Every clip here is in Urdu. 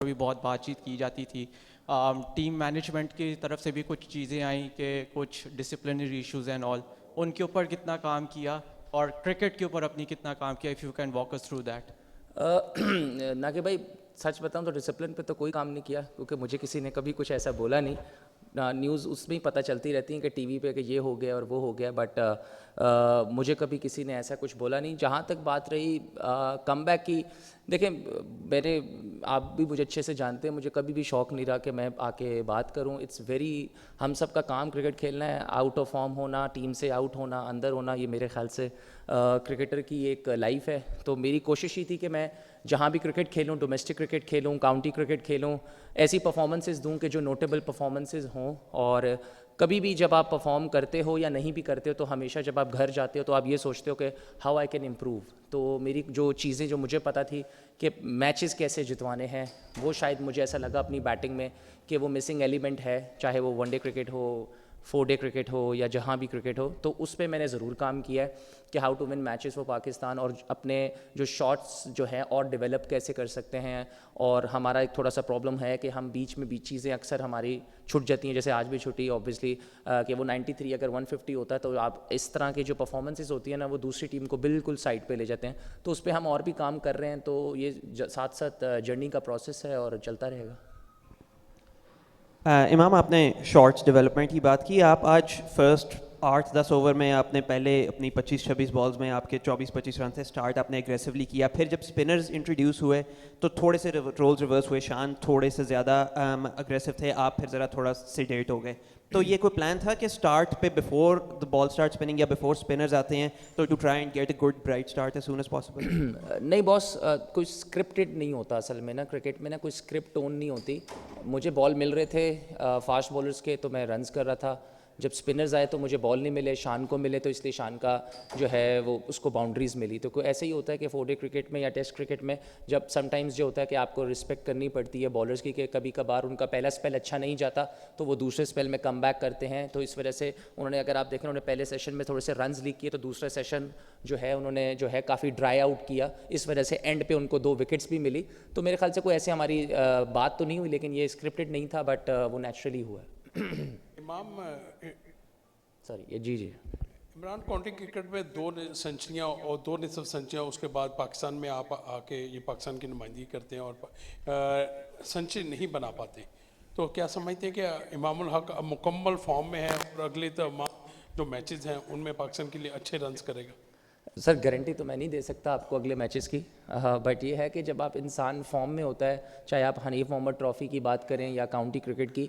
بھی بہت بات چیت کی جاتی تھی. ٹیم مینجمنٹ کی طرف سے بھی کچھ چیزیں آئیں کہ کچھ ڈسپلنری ایشوز اینڈ آل, ان کے اوپر کتنا کام کیا, اور کرکٹ کے اوپر اپنی کتنا کام کیا, if you can walk us through that. نہ کہ بھائی سچ بتاؤں تو ڈسپلن پہ تو کوئی کام نہیں کیا, کیونکہ مجھے کسی نے کبھی کچھ ایسا بولا نہیں. نیوز اس میں ہی پتہ چلتی رہتی ہیں کہ ٹی وی پہ کہ یہ ہو گیا اور وہ ہو گیا, بٹ مجھے کبھی کسی نے ایسا کچھ بولا نہیں. جہاں تک بات رہی کم بیک کی, دیکھیں میرے آپ بھی مجھے اچھے سے جانتے ہیں, مجھے کبھی بھی شوق نہیں رہا کہ میں آ کے بات کروں. اٹس ویری, ہم سب کا کام کرکٹ کھیلنا ہے, آؤٹ آف فارم ہونا, ٹیم سے آؤٹ ہونا, اندر ہونا, یہ میرے خیال سے کرکٹر کی ایک لائف ہے. تو میری کوشش یہ تھی کہ میں جہاں بھی کرکٹ کھیلوں, ڈومیسٹک کرکٹ کھیلوں, کاؤنٹی کرکٹ کھیلوں, ایسی پرفارمنسز دوں کہ جو نوٹیبل پرفارمنسز ہوں. اور کبھی بھی جب آپ پرفارم کرتے ہو یا نہیں بھی کرتے ہو تو ہمیشہ جب آپ گھر جاتے ہو تو آپ یہ سوچتے ہو کہ ہاؤ آئی کین امپروو. تو میری جو چیزیں جو مجھے پتہ تھی کہ میچز کیسے جتوانے ہیں, وہ شاید مجھے ایسا لگا اپنی بیٹنگ میں کہ وہ مسنگ ایلیمنٹ ہے, چاہے وہ ون ڈے کرکٹ ہو, 4 ڈے کرکٹ ہو, یا جہاں بھی کرکٹ ہو. تو اس پہ میں نے ضرور کام کیا ہے کہ how to win matches for Pakistan, اور اپنے جو شاٹس جو ہیں اور ڈیولپ کیسے کر سکتے ہیں. اور ہمارا ایک تھوڑا سا پرابلم ہے کہ ہم بیچ میں چیزیں اکثر ہماری چھٹ جاتی ہیں, جیسے آج بھی چھٹی اوبیسلی کہ وہ 93 اگر 150 ہوتا ہے تو آپ اس طرح کی جو پرفارمنسز ہوتی ہیں نا وہ دوسری ٹیم کو بالکل سائڈ پہ لے جاتے ہیں. تو اس پہ ہم اور بھی کام کر رہے ہیں. تو یہ ساتھ ساتھ جرنی کا پروسیس ہے اور چلتا رہے گا. امام, آپ نے شارٹس ڈیولپمنٹ کی بات کی. آپ آج فرسٹ 8-10 اوور میں آپ نے پہلے اپنی 25-26 بالز میں آپ کے 24-25 رن سے اسٹارٹ آپ نے اگریسولی کیا. پھر جب اسپنرز انٹروڈیوس ہوئے تو تھوڑے سے رولز ریورس ہوئے, شان تھوڑے سے زیادہ اگریسو تھے, آپ پھر ذرا تھوڑا سیڈیٹ ہو گئے. تو یہ کوئی پلان تھا کہ اسٹارٹ پہ before the ball start spinning یا بفور اسپنرز آتے ہیں تو to try and get a good bright start as soon as possible? نہیں باس, کوئی اسکرپٹڈ نہیں ہوتا اصل میں نا, کرکٹ میں نا کوئی اسکرپٹ ٹون نہیں ہوتی. مجھے بال مل رہے تھے فاسٹ بالرز کے تو میں رنز کر رہا تھا. جب اسپنرز آئے تو مجھے بال نہیں ملے, شان کو ملے تو اس لیے شان کا جو ہے وہ اس کو باؤنڈریز ملی. تو کوئی ایسے ہی ہوتا ہے کہ 4 ڈے کرکٹ میں یا ٹیسٹ کرکٹ میں جب سم ٹائمز جو ہوتا ہے کہ آپ کو رسپیکٹ کرنی پڑتی ہے بالرز کی, کہ کبھی کبھار ان کا پہلا اسپیل اچھا نہیں جاتا تو وہ دوسرے اسپیل میں کم بیک کرتے ہیں. تو اس وجہ سے انہوں نے, اگر آپ دیکھیں, انہوں نے پہلے سیشن میں تھوڑے سے رنز لیک کیے تو دوسرے سیشن جو ہے انہوں نے جو ہے کافی ڈرائی آؤٹ کیا. اس وجہ سے اینڈ پہ ان کو 2 وکٹس بھی ملی. تو میرے خیال سے کوئی ایسے ہماری بات تو نہیں ہوئی, لیکن یہ اسکرپٹڈ نہیں تھا, بٹ وہ نیچرلی ہوا. امام سوری جی عمران, کاؤنٹی کرکٹ میں 2 سنچریاں اور 2 نصف سنچریاں, اس کے بعد پاکستان میں آپ آ کے یہ پاکستان کی نمائندگی کرتے ہیں اور سنچری نہیں بنا پاتے, تو کیا سمجھتے ہیں کہ امام الحق اب مکمل فارم میں ہے اور اگلے تمام جو میچز ہیں ان میں پاکستان کے لیے اچھے رنز کرے گا؟ سر گارنٹی تو میں نہیں دے سکتا آپ کو اگلے میچز کی, بٹ یہ ہے کہ جب آپ انسان فارم میں ہوتا ہے, چاہے آپ حنیف محمد ٹرافی کی بات کریں یا کاؤنٹی کرکٹ کی,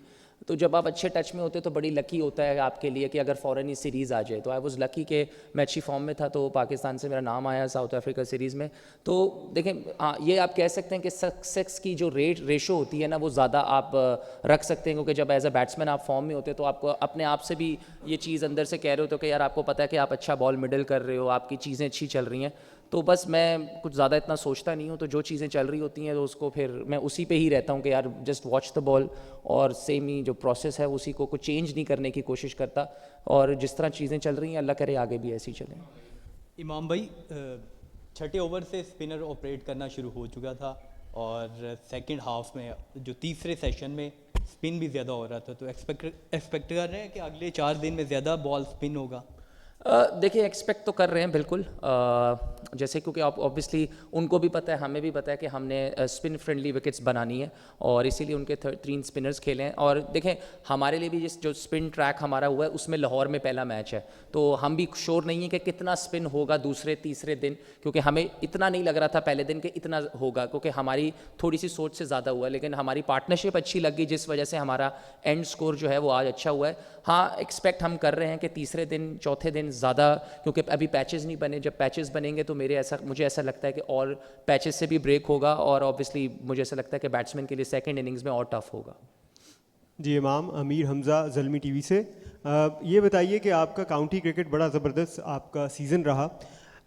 تو جب آپ اچھے ٹچ میں ہوتے تو بڑی لکی ہوتا ہے آپ کے لیے کہ اگر فوراً ہی سیریز آ جائے. تو آئی واز لکی کہ میں اچھی فارم میں تھا تو پاکستان سے میرا نام آیا ساؤتھ افریقہ سیریز میں. تو دیکھیں یہ آپ کہہ سکتے ہیں کہ سکسیس کی جو ریشو ہوتی ہے نا وہ زیادہ آپ رکھ سکتے ہیں, کیونکہ جب ایز اے بیٹسمین آپ فارم میں ہوتے تو آپ کو اپنے آپ سے بھی یہ چیز اندر سے کہہ رہے ہو تو کہ یار آپ کو پتہ ہے کہ آپ اچھا بال مڈل کر رہے ہو, آپ کی چیزیں اچھی چل رہی ہیں. تو بس میں کچھ زیادہ اتنا سوچتا نہیں ہوں, تو جو چیزیں چل رہی ہوتی ہیں تو اس کو پھر میں اسی پہ ہی رہتا ہوں کہ یار جسٹ واچ دا بال, اور سیم ہی جو پروسیس ہے اسی کو کچھ چینج نہیں کرنے کی کوشش کرتا, اور جس طرح چیزیں چل رہی ہیں اللہ کرے آگے بھی ایسی چلیں. امام بھائی, 6 اوور سے اسپنر آپریٹ کرنا شروع ہو چکا تھا, اور سیکنڈ ہاف میں جو تیسرے سیشن میں اسپن بھی زیادہ ہو رہا تھا, تو ایکسپیکٹ کر رہے ہیں کہ اگلے 4 دن میں زیادہ بال اسپن ہوگا؟ دیکھیں ایکسپیکٹ تو کر رہے ہیں بالکل, جیسے کیونکہ آپ اوبیسلی ان کو بھی پتہ ہے, ہمیں بھی پتہ ہے کہ ہم نے اسپن فرینڈلی وکٹس بنانی ہے, اور اسی لیے ان کے 3 اسپنرز کھیلے ہیں. اور دیکھیں ہمارے لیے بھی جو اسپن ٹریک ہمارا ہوا ہے اس میں لاہور میں پہلا میچ ہے, تو ہم بھی شور نہیں ہے کہ کتنا اسپن ہوگا دوسرے تیسرے دن, کیونکہ ہمیں اتنا نہیں لگ رہا تھا پہلے دن کہ اتنا ہوگا, کیونکہ ہماری تھوڑی سی سوچ سے زیادہ ہوا ہے. لیکن ہماری پارٹنرشپ اچھی لگ گئی جس وجہ سے ہمارا اینڈ اسکور جو ہے وہ آج اچھا ہوا ہے. ہاں ایکسپیکٹ ہم کر رہے ہیں کہ تیسرے دن چوتھے دن زیادہ, کیونکہ ابھی پیچز نہیں بنے, جب پیچز بنیں گے تو مجھے ایسا لگتا ہے کہ اور پیچز سے بھی بریک ہوگا, اور اوبیسلی مجھے ایسا لگتا ہے کہ بیٹسمین کے لیے سیکنڈ اننگز میں اور ٹف ہوگا. جی امام, امیر حمزہ زلمی ٹی وی سے. یہ بتائیے کہ آپ کا کاؤنٹی کرکٹ بڑا زبردست آپ کا سیزن رہا,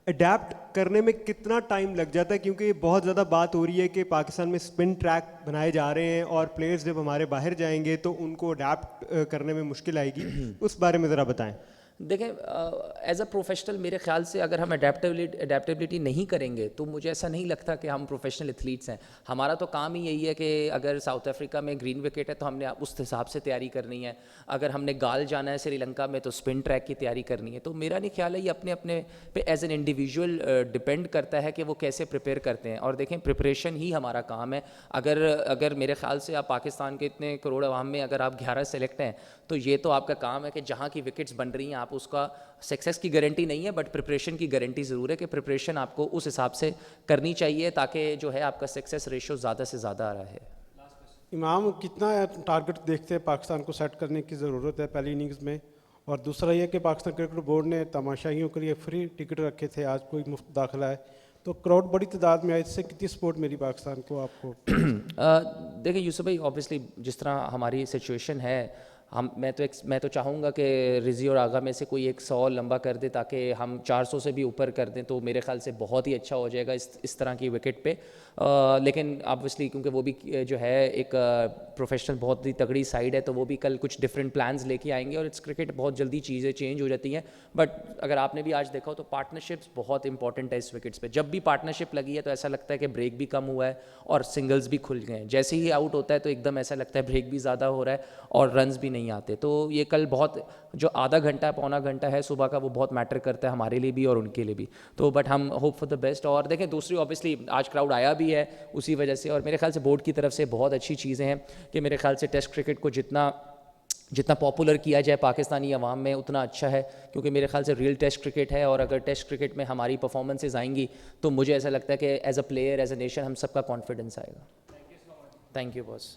اڈیپٹ کرنے میں کتنا ٹائم لگ جاتا ہے؟ کیونکہ بہت زیادہ بات ہو رہی ہے کہ پاکستان میں اسپن ٹریک بنائے جا رہے ہیں اور پلیئرز جب ہمارے باہر جائیں گے تو ان کو اڈیپٹ کرنے میں مشکل آئے گی, اس بارے میں ذرا بتائیں. دیکھیں ایز اے پروفیشنل میرے خیال سے اگر ہم اڈیپٹیبلٹی نہیں کریں گے تو مجھے ایسا نہیں لگتا کہ ہم پروفیشنل ایتھلیٹس ہیں. ہمارا تو کام ہی یہی ہے کہ اگر ساؤتھ افریقہ میں گرین وکٹ ہے تو ہم نے اس حساب سے تیاری کرنی ہے, اگر ہم نے گال جانا ہے سری لنکا میں تو اسپن ٹریک کی تیاری کرنی ہے. تو میرا نہیں خیال ہے یہ اپنے اپنے پہ ایز این انڈیویجول ڈپینڈ کرتا ہے کہ وہ کیسے پریپیئر کرتے ہیں. اور دیکھیں پریپریشن ہی ہمارا کام ہے. اگر میرے خیال سے آپ پاکستان کے اتنے کروڑ عوام میں اگر آپ 11 سلیکٹ ہیں تو یہ تو آپ کا کام ہے کہ جہاں کی وکٹس بن رہی ہیں آپ اس کا سکسیس کی گارنٹی نہیں ہے بٹ پریپریشن کی گارنٹی ضرور ہے کہ پریپریشن آپ کو اس حساب سے کرنی چاہیے تاکہ جو ہے آپ کا سکسیس ریشو زیادہ سے زیادہ آ رہا ہے. امام کتنا ٹارگٹ دیکھتے ہیں پاکستان کو سیٹ کرنے کی ضرورت ہے پہلی اننگز میں؟ اور دوسرا یہ کہ پاکستان کرکٹ بورڈ نے تماشائیوں کے لیے فری ٹکٹ رکھے تھے, آج کوئی مفت داخلہ ہے, تو کراؤڈ بڑی تعداد میں آئی, اس سے کتنی سپورٹ ملی پاکستان کو آپ کو؟ دیکھیں یوسف بھائی اوبیسلی جس طرح ہماری سچویشن ہے میں تو چاہوں گا کہ رضی اور آغا میں سے کوئی ایک 100 لمبا کر دے تاکہ ہم 400 سے بھی اوپر کر دیں تو میرے خیال سے بہت ہی اچھا ہو جائے گا اس طرح کی وکٹ پہ. لیکن آبویسلی کیونکہ وہ بھی جو ہے ایک پروفیشنل بہت ہی تگڑی سائڈ ہے تو وہ بھی کل کچھ ڈفرینٹ پلانز لے کے آئیں گے اور اٹس کرکٹ بہت جلدی چیزیں چینج ہو جاتی ہیں. بٹ اگر آپ نے بھی آج دیکھا ہو تو پارٹنرشپس بہت امپورٹنٹ ہے اس وکٹس پہ. جب بھی پارٹنرشپ لگی ہے تو ایسا لگتا ہے کہ بریک بھی کم ہوا ہے اور سنگلز بھی کھل گئے ہیں. جیسے ہی آؤٹ ہوتا ہے تو ایک دم ایسا لگتا ہے بریک بھی زیادہ ہو رہا ہے اور رنز بھی نہیں آتے. تو یہ کل بہت جو آدھا گھنٹہ پونا گھنٹہ ہے صبح کا وہ بہت میٹر کرتا ہے ہمارے لیے بھی اور ان کے لیے بھی. تو بٹ ہم ہوپ فار دا بیسٹ. اور دیکھیں دوسری اوبیسلی آج کراؤڈ آیا بھی ہے اسی وجہ سے, اور میرے خیال سے بورڈ کی طرف سے بہت اچھی چیزیں ہیں کہ میرے خیال سے ٹیسٹ کرکٹ کو جتنا پاپولر کیا جائے پاکستانی عوام میں اتنا اچھا ہے, کیونکہ میرے خیال سے ریئل ٹیسٹ کرکٹ ہے. اور اگر ٹیسٹ کرکٹ میں ہماری پرفارمنسز آئیں گی تو مجھے ایسا لگتا ہے کہ as a player as a nation ہم سب کا کانفیڈنس آئے گا. Thank you boss.